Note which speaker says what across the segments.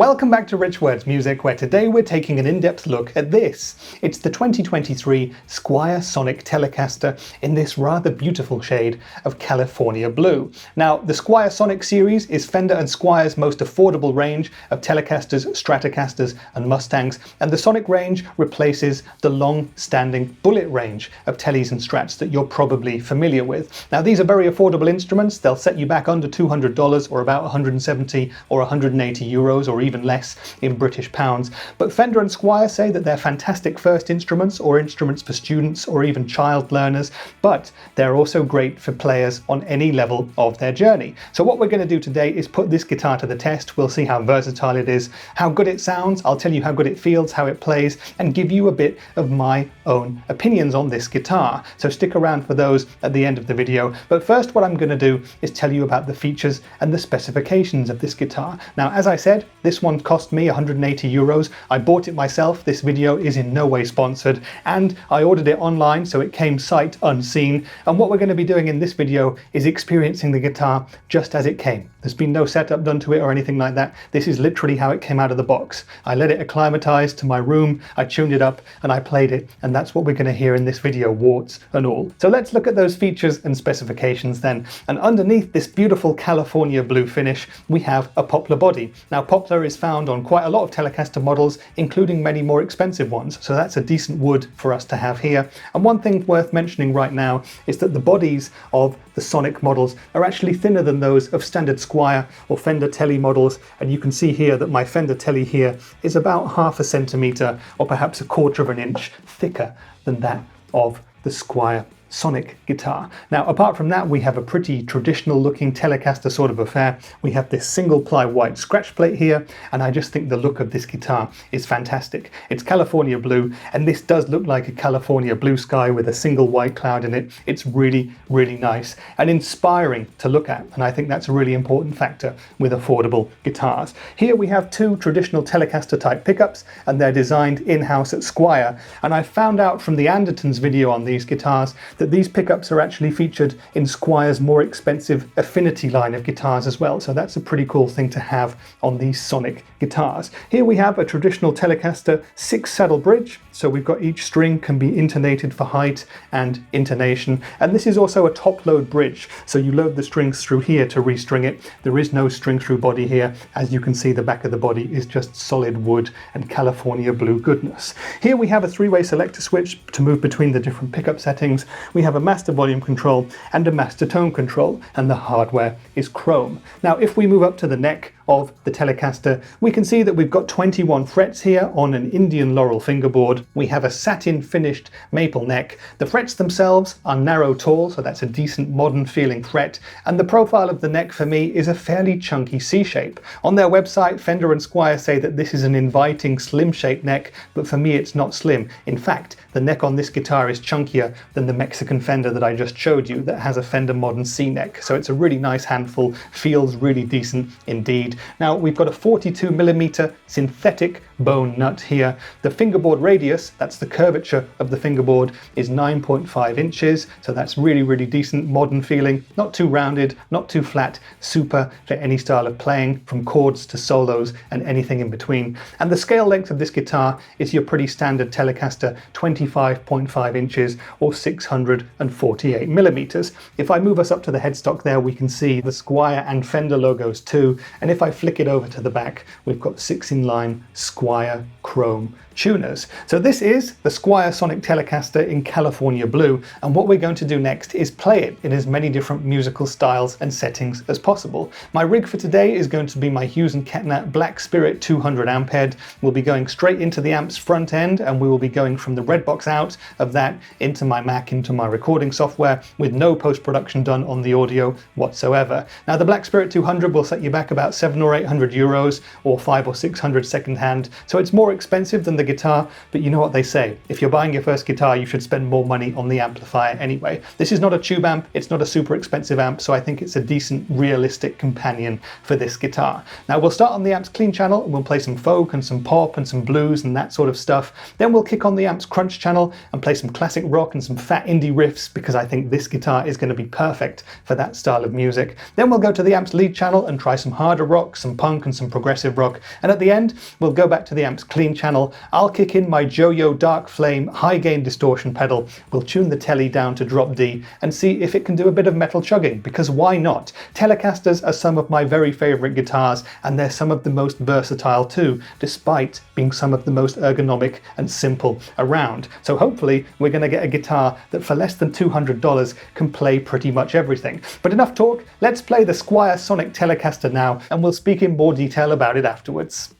Speaker 1: Welcome back to Rich Words Music, where today we're taking an in-depth look at this. It's the 2023 Squier Sonic Telecaster in this rather beautiful shade of California blue. Now, the Squier Sonic Series is Fender and Squier's most affordable range of Telecasters, Stratocasters and Mustangs, and the Sonic range replaces the long-standing Bullet range of Teles and Strats that you're probably familiar with. Now, these are very affordable instruments. They'll set you back under $200 or about 170 or 180 euros or even less in British pounds. But Fender and Squier say that they're fantastic first instruments or instruments for students or even child learners, but they're also great for players on any level of their journey. So what we're going to do today is put this guitar to the test. We'll see how versatile it is, how good it sounds, I'll tell you how good it feels, how it plays, and give you a bit of my own opinions on this guitar. So stick around for those at the end of the video. But first, what I'm going to do is tell you about the features and the specifications of this guitar. Now, as I said, this one cost me 180 euros. I bought it myself. This video is in no way sponsored, and I ordered it online, so it came sight unseen. And what we're going to be doing in this video is experiencing the guitar just as it came. There's been no setup done to it or anything like that. This is literally how it came out of the box. I let it acclimatize to my room, I tuned it up, and I played it, and that's what we're going to hear in this video, warts and all. So let's look at those features and specifications then. And underneath this beautiful California blue finish, we have a poplar body. Now, poplar is found on quite a lot of Telecaster models, including many more expensive ones, so that's a decent wood for us to have here. And one thing worth mentioning right now is that the bodies of the Sonic models are actually thinner than those of standard Squier or Fender Tele models, and you can see here that my Fender Tele here is about half a centimetre or perhaps a quarter of an inch thicker than that of the Squier Sonic guitar. Now, apart from that, we have a pretty traditional looking Telecaster sort of affair. We have this single ply white scratch plate here, and I just think the look of this guitar is fantastic. It's California blue, and this does look like a California blue sky with a single white cloud in it. It's really, really nice and inspiring to look at, and I think that's a really important factor with affordable guitars. Here we have two traditional Telecaster type pickups, and they're designed in-house at Squier, and I found out from the Andertons video on these guitars that these pickups are actually featured in Squier's more expensive Affinity line of guitars as well, so that's a pretty cool thing to have on these Sonic guitars. Here we have a traditional Telecaster 6-saddle bridge, so we've got each string can be intonated for height and intonation, and this is also a top-load bridge, so you load the strings through here to restring it. There is no string-through body here. As you can see, the back of the body is just solid wood and California blue goodness. Here we have a 3-way selector switch to move between the different pickup settings. We have a master volume control and a master tone control, and the hardware is chrome. Now, if we move up to the neck of the Telecaster, we can see that we've got 21 frets here on an Indian laurel fingerboard. We have a satin finished maple neck. The frets themselves are narrow tall, so that's a decent modern feeling fret, and the profile of the neck for me is a fairly chunky C shape. On their website, Fender and Squier say that this is an inviting slim shaped neck, but for me it's not slim. In fact, the neck on this guitar is chunkier than the Mexican Fender that I just showed you that has a Fender Modern C neck, so it's a really nice handful, feels really decent indeed. Now, we've got a 42mm synthetic bone nut here. The fingerboard radius, that's the curvature of the fingerboard, is 9.5 inches, so that's really, really decent, modern feeling, not too rounded, not too flat, super for any style of playing, from chords to solos and anything in between. And the scale length of this guitar is your pretty standard Telecaster 25.5 inches or 648mm. If I move us up to the headstock there, we can see the Squier and Fender logos too, and if I flick it over to the back, we've got 6-in-line Squier chrome tuners. So this is the Squier Sonic Telecaster in California blue, and what we're going to do next is play it in as many different musical styles and settings as possible. My rig for today is going to be my Hughes & Kettner Black Spirit 200 amp head. We'll be going straight into the amp's front end, and we will be going from the red box out of that into my Mac, into my recording software, with no post-production done on the audio whatsoever. Now, the Black Spirit 200 will set you back about 700 or 800 euros or 500 or 600 second hand, so it's more expensive than the guitar, but you know what they say, if you're buying your first guitar, you should spend more money on the amplifier anyway. This is not a tube amp, it's not a super expensive amp, so I think it's a decent, realistic companion for this guitar. Now, we'll start on the amp's clean channel, and we'll play some folk and some pop and some blues and that sort of stuff. Then we'll kick on the amp's crunch channel and play some classic rock and some fat indie riffs, because I think this guitar is going to be perfect for that style of music. Then we'll go to the amp's lead channel and try some harder rock rock, some punk and some progressive rock, and at the end we'll go back to the amp's clean channel, I'll kick in my Joyo Dark Flame high gain distortion pedal, we'll tune the Tele down to drop D and see if it can do a bit of metal chugging, because why not? Telecasters are some of my very favourite guitars, and they're some of the most versatile too, despite being some of the most ergonomic and simple around. So hopefully we're going to get a guitar that for less than $200 can play pretty much everything. But enough talk, let's play the Squier Sonic Telecaster now, and we'll speak in more detail about it afterwards.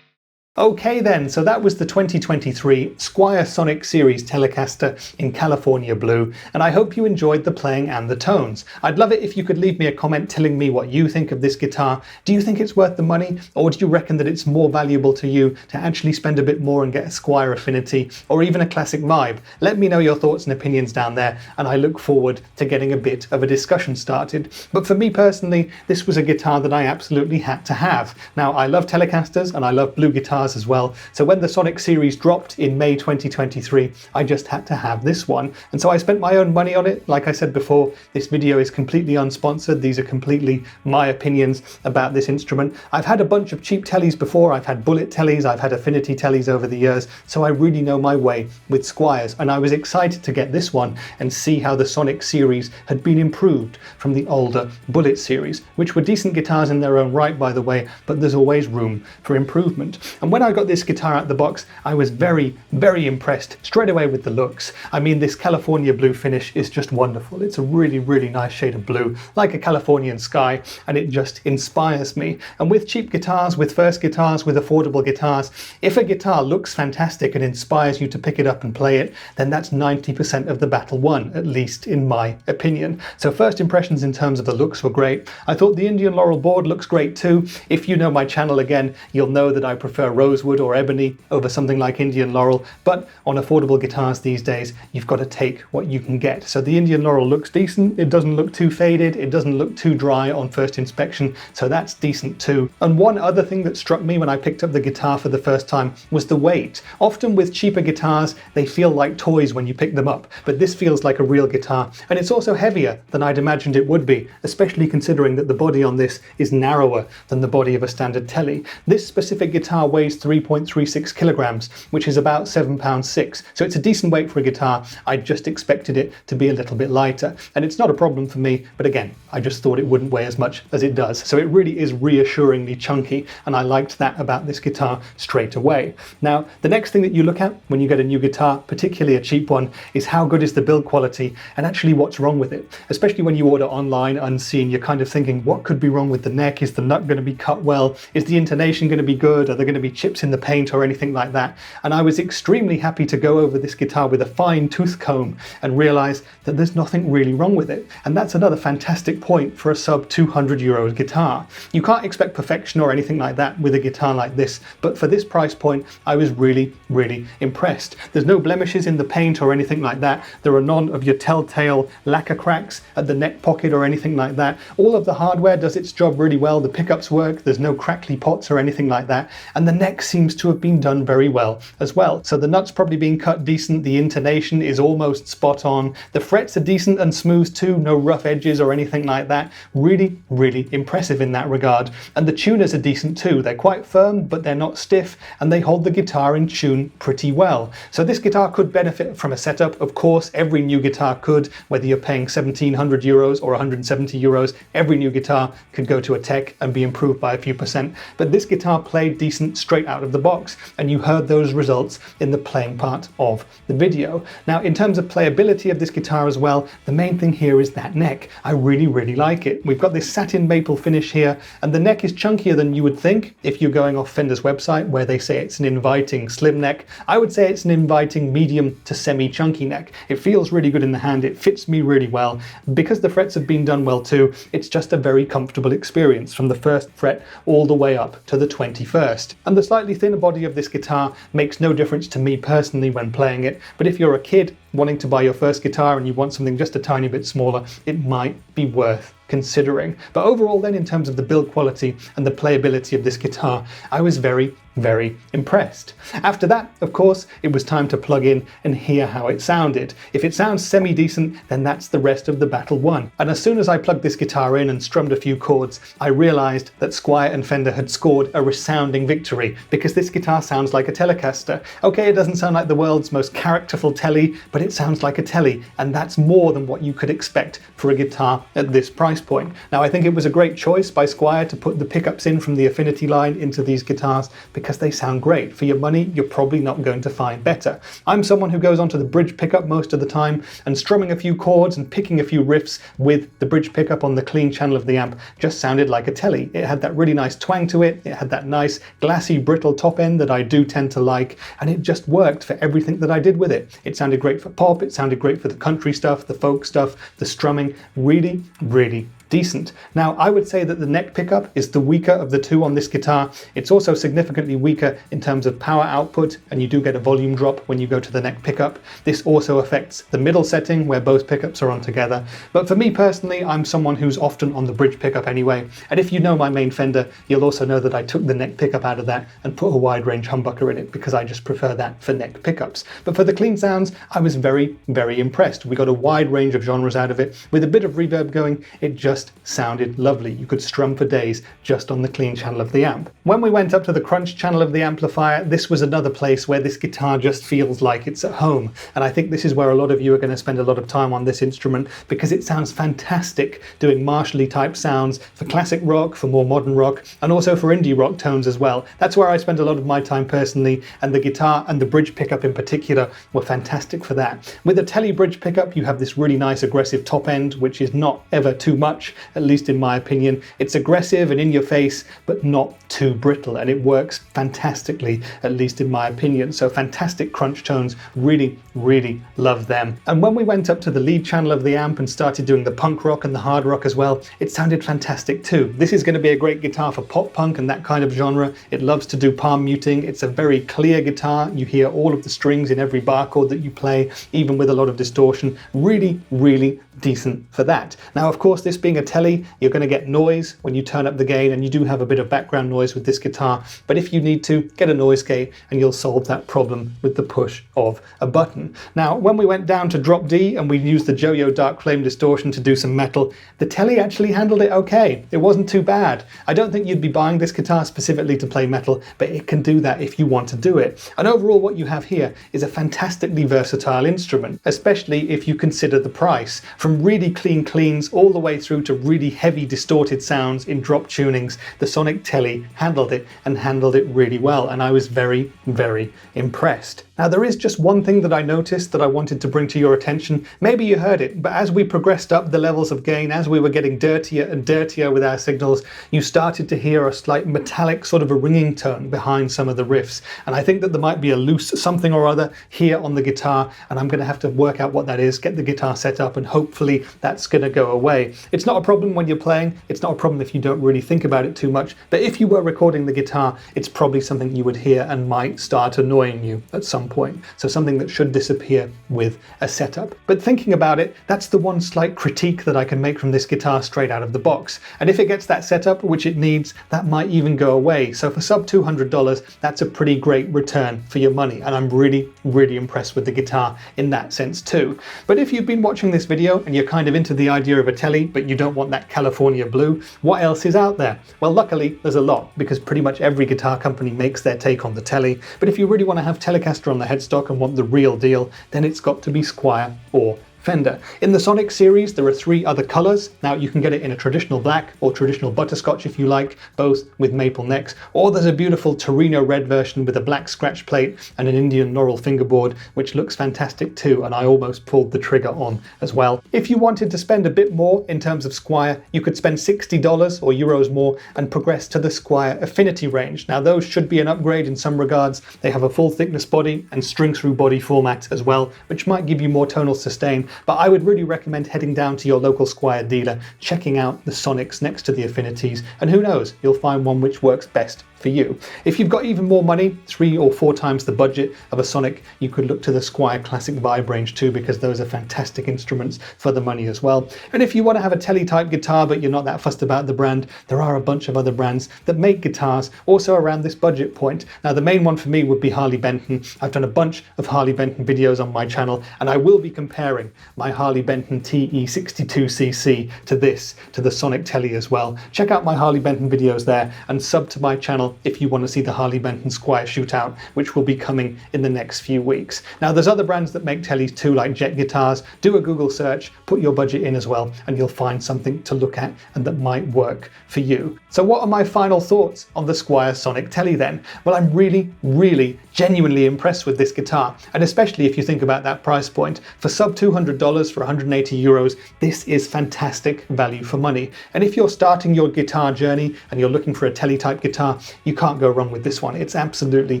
Speaker 1: Okay then, so that was the 2023 Squier Sonic Series Telecaster in California Blue, and I hope you enjoyed the playing and the tones. I'd love it if you could leave me a comment telling me what you think of this guitar. Do you think it's worth the money, or do you reckon that it's more valuable to you to actually spend a bit more and get a Squier Affinity, or even a classic vibe? Let me know your thoughts and opinions down there, and I look forward to getting a bit of a discussion started. But for me personally, this was a guitar that I absolutely had to have. Now, I love Telecasters and I love blue guitars as well, so when the Sonic series dropped in May 2023, I just had to have this one, and so I spent my own money on it. Like I said before, this video is completely unsponsored. These are completely my opinions about this instrument. I've had a bunch of cheap Teles before. I've had Bullet Teles, I've had Affinity Teles over the years, so I really know my way with Squiers, and I was excited to get this one and see how the Sonic series had been improved from the older Bullet series, which were decent guitars in their own right, by the way, but there's always room for improvement. And when I got this guitar out the box, I was very, very impressed straight away with the looks. I mean, this California blue finish is just wonderful. It's a really, really nice shade of blue, like a Californian sky, and it just inspires me. And with cheap guitars, with first guitars, with affordable guitars, if a guitar looks fantastic and inspires you to pick it up and play it, then that's 90% of the battle won, at least in my opinion. So first impressions in terms of the looks were great. I thought the Indian Laurel board looks great too. If you know my channel again, you'll know that I prefer rosewood or ebony over something like Indian Laurel, but on affordable guitars these days, you've got to take what you can get. So the Indian Laurel looks decent. It doesn't look too faded. It doesn't look too dry on first inspection, so that's decent too. And one other thing that struck me when I picked up the guitar for the first time was the weight. Often with cheaper guitars, they feel like toys when you pick them up, but this feels like a real guitar, and it's also heavier than I'd imagined it would be, especially considering that the body on this is narrower than the body of a standard Tele. This specific guitar weighs 3.36 kilograms, which is about 7 pounds 6, so it's a decent weight for a guitar. I just expected it to be a little bit lighter, and it's not a problem for me, but again, I just thought it wouldn't weigh as much as it does. So it really is reassuringly chunky, and I liked that about this guitar straight away. Now, the next thing that you look at when you get a new guitar, particularly a cheap one, is how good is the build quality and actually what's wrong with it. Especially when you order online unseen, you're kind of thinking, what could be wrong with the neck? Is the nut going to be cut well? Is the intonation going to be good? Are there going to be chips in the paint or anything like that? And I was extremely happy to go over this guitar with a fine tooth comb and realize that there's nothing really wrong with it. And that's another fantastic point for a sub €200 guitar. You can't expect perfection or anything like that with a guitar like this, but for this price point, I was really, really impressed. There's no blemishes in the paint or anything like that. There are none of your telltale lacquer cracks at the neck pocket or anything like that. All of the hardware does its job really well. The pickups work. There's no crackly pots or anything like that. And the neck seems to have been done very well as well. So the nut's probably being cut decent. The intonation is almost spot on. The frets are decent and smooth too. No rough edges or anything like that. Really, really impressive in that regard. And the tuners are decent too. They're quite firm, but they're not stiff, and they hold the guitar in tune pretty well. So this guitar could benefit from a setup. Of course, every new guitar could, whether you're paying €1,700 or €170, every new guitar could go to a tech and be improved by a few percent. But this guitar played decent straight out of the box, and you heard those results in the playing part of the video. Now, in terms of playability of this guitar as well, the main thing here is that neck. I really, really like it. We've got this satin maple finish here, and the neck is chunkier than you would think if you're going off Fender's website, where they say it's an inviting slim neck. I would say it's an inviting medium to semi-chunky neck. It feels really good in the hand. It fits me really well. Because the frets have been done well too, it's just a very comfortable experience from the first fret all the way up to the 21st. And the slightly thinner body of this guitar makes no difference to me personally when playing it, but if you're a kid wanting to buy your first guitar and you want something just a tiny bit smaller, it might be worth considering. But overall then, in terms of the build quality and the playability of this guitar, I was very, very impressed. After that, of course, it was time to plug in and hear how it sounded. If it sounds semi-decent, then that's the rest of the battle won. And as soon as I plugged this guitar in and strummed a few chords, I realized that Squier and Fender had scored a resounding victory, because this guitar sounds like a Telecaster. Okay, it doesn't sound like the world's most characterful Tele, but but it sounds like a Tele, and that's more than what you could expect for a guitar at this price point. Now, I think it was a great choice by Squier to put the pickups in from the Affinity line into these guitars because they sound great. For your money, you're probably not going to find better. I'm someone who goes onto the bridge pickup most of the time, and strumming a few chords and picking a few riffs with the bridge pickup on the clean channel of the amp just sounded like a Tele. It had that really nice twang to it, it had that nice glassy brittle top end that I do tend to like, and it just worked for everything that I did with it. It sounded great for pop, it sounded great for the country stuff, the folk stuff, the strumming, really, really decent. Now, I would say that the neck pickup is the weaker of the two on this guitar. It's also significantly weaker in terms of power output, and you do get a volume drop when you go to the neck pickup. This also affects the middle setting where both pickups are on together. But for me personally, I'm someone who's often on the bridge pickup anyway. And if you know my main Fender, you'll also know that I took the neck pickup out of that and put a wide range humbucker in it because I just prefer that for neck pickups. But for the clean sounds, I was very, very impressed. We got a wide range of genres out of it. With a bit of reverb going, it just sounded lovely. You could strum for days just on the clean channel of the amp. When we went up to the crunch channel of the amplifier, this was another place where this guitar just feels like it's at home. And I think this is where a lot of you are going to spend a lot of time on this instrument because it sounds fantastic doing Marshall-y type sounds for classic rock, for more modern rock, and also for indie rock tones as well. That's where I spend a lot of my time personally, and the guitar and the bridge pickup in particular were fantastic for that. With a Tele bridge pickup, you have this really nice aggressive top end, which is not ever too much, at least in my opinion. It's aggressive and in your face, but not too brittle, and it works fantastically, at least in my opinion. So fantastic crunch tones, really, really love them. And when we went up to the lead channel of the amp and started doing the punk rock and the hard rock as well, it sounded fantastic too. This is going to be a great guitar for pop punk and that kind of genre. It loves to do palm muting. It's a very clear guitar. You hear all of the strings in every bar chord that you play, even with a lot of distortion. Really, really decent for that. Now, of course, this being a Tele, you're going to get noise when you turn up the gain, and you do have a bit of background noise with this guitar, but if you need to, get a noise gate and you'll solve that problem with the push of a button. Now, when we went down to drop D and we used the Joyo Dark Flame distortion to do some metal, the Tele actually handled it okay. It wasn't too bad. I don't think you'd be buying this guitar specifically to play metal, but it can do that if you want to do it. And overall, what you have here is a fantastically versatile instrument, especially if you consider the price. From really clean cleans all the way through to really heavy distorted sounds in drop tunings, the Sonic Tele handled it, and handled it really well, and I was very, very impressed. Now, there is just one thing that I noticed that I wanted to bring to your attention. Maybe you heard it, but as we progressed up the levels of gain, as we were getting dirtier and dirtier with our signals, you started to hear a slight metallic sort of a ringing tone behind some of the riffs. And I think that there might be a loose something or other here on the guitar, and I'm going to have to work out what that is, get the guitar set up, and hopefully that's going to go away. It's not a problem when you're playing, it's not a problem if you don't really think about it too much, but if you were recording the guitar, it's probably something you would hear and might start annoying you at some point. So something that should disappear with a setup. But thinking about it, that's the one slight critique that I can make from this guitar straight out of the box. And if it gets that setup, which it needs, that might even go away. So for sub $200, that's a pretty great return for your money. And I'm really, really impressed with the guitar in that sense too. But if you've been watching this video and you're kind of into the idea of a Tele, but you don't want that California blue, what else is out there? Well, luckily there's a lot, because pretty much every guitar company makes their take on the Tele. But if you really want to have Telecaster on the headstock and want the real deal, then it's got to be Squier or Fender. In the Sonic series, there are 3 other colours. Now, you can get it in a traditional black or traditional butterscotch if you like, both with maple necks, or there's a beautiful Torino Red version with a black scratch plate and an Indian laurel fingerboard, which looks fantastic too, and I almost pulled the trigger on as well. If you wanted to spend a bit more in terms of Squier, you could spend $60 or euros more and progress to the Squier Affinity range. Now, those should be an upgrade in some regards. They have a full thickness body and string through body format as well, which might give you more tonal sustain. But I would really recommend heading down to your local Squier dealer, checking out the Sonics next to the Affinities, and who knows, you'll find one which works best for you. If you've got even more money, 3 or 4 times the budget of a Sonic, you could look to the Squier Classic Vibe range too, because those are fantastic instruments for the money as well. And if you want to have a Tele type guitar but you're not that fussed about the brand, there are a bunch of other brands that make guitars also around this budget point. Now, the main one for me would be Harley Benton. I've done a bunch of Harley Benton videos on my channel, and I will be comparing my Harley Benton TE62cc to the Sonic Tele as well. Check out my Harley Benton videos there and sub to my channel well if you want to see the Harley Benton Squier shootout, which will be coming in the next few weeks. Now there's other brands that make teles too, like Jet Guitars. Do a Google search, put your budget in as well, and you'll find something to look at and that might work for you. So what are my final thoughts on the Squier Sonic Tele then? Well, I'm really genuinely impressed with this guitar, and especially if you think about that price point. For sub $200 for 180 euros, this is fantastic value for money. And if you're starting your guitar journey and you're looking for a Tele type guitar, you can't go wrong with this one. It's absolutely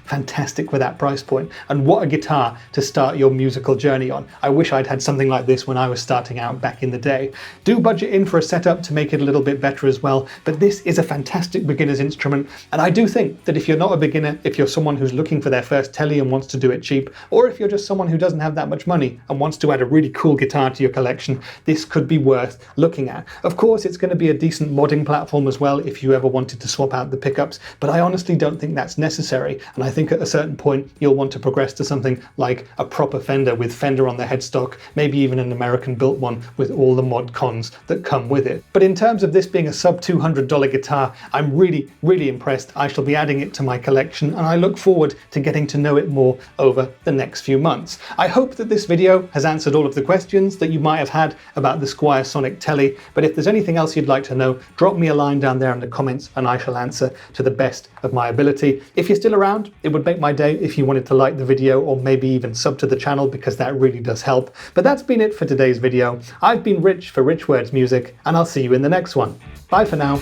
Speaker 1: fantastic for that price point. And what a guitar to start your musical journey on. I wish I'd had something like this when I was starting out back in the day. Do budget in for a setup to make it a little bit better as well, but this is a fantastic beginner's instrument. And I do think that if you're not a beginner, if you're someone who's looking for their first Tele and wants to do it cheap, or if you're just someone who doesn't have that much money and wants to add a really cool guitar to your collection, this could be worth looking at. Of course, it's going to be a decent modding platform as well if you ever wanted to swap out the pickups, but I honestly don't think that's necessary. And I think at a certain point, you'll want to progress to something like a proper Fender with Fender on the headstock, maybe even an American built one with all the mod cons that come with it. But in terms of this being a sub $200 guitar, I'm really impressed. I shall be adding it to my collection, and I look forward to getting to know it more over the next few months. I hope that this video has answered all of the questions that you might have had about the Squier Sonic Tele, but if there's anything else you'd like to know, drop me a line down there in the comments and I shall answer to the best of my ability. If you're still around, it would make my day if you wanted to like the video or maybe even sub to the channel, because that really does help. But that's been it for today's video. I've been Rich for Rich Words Music, and I'll see you in the next one. Bye for now.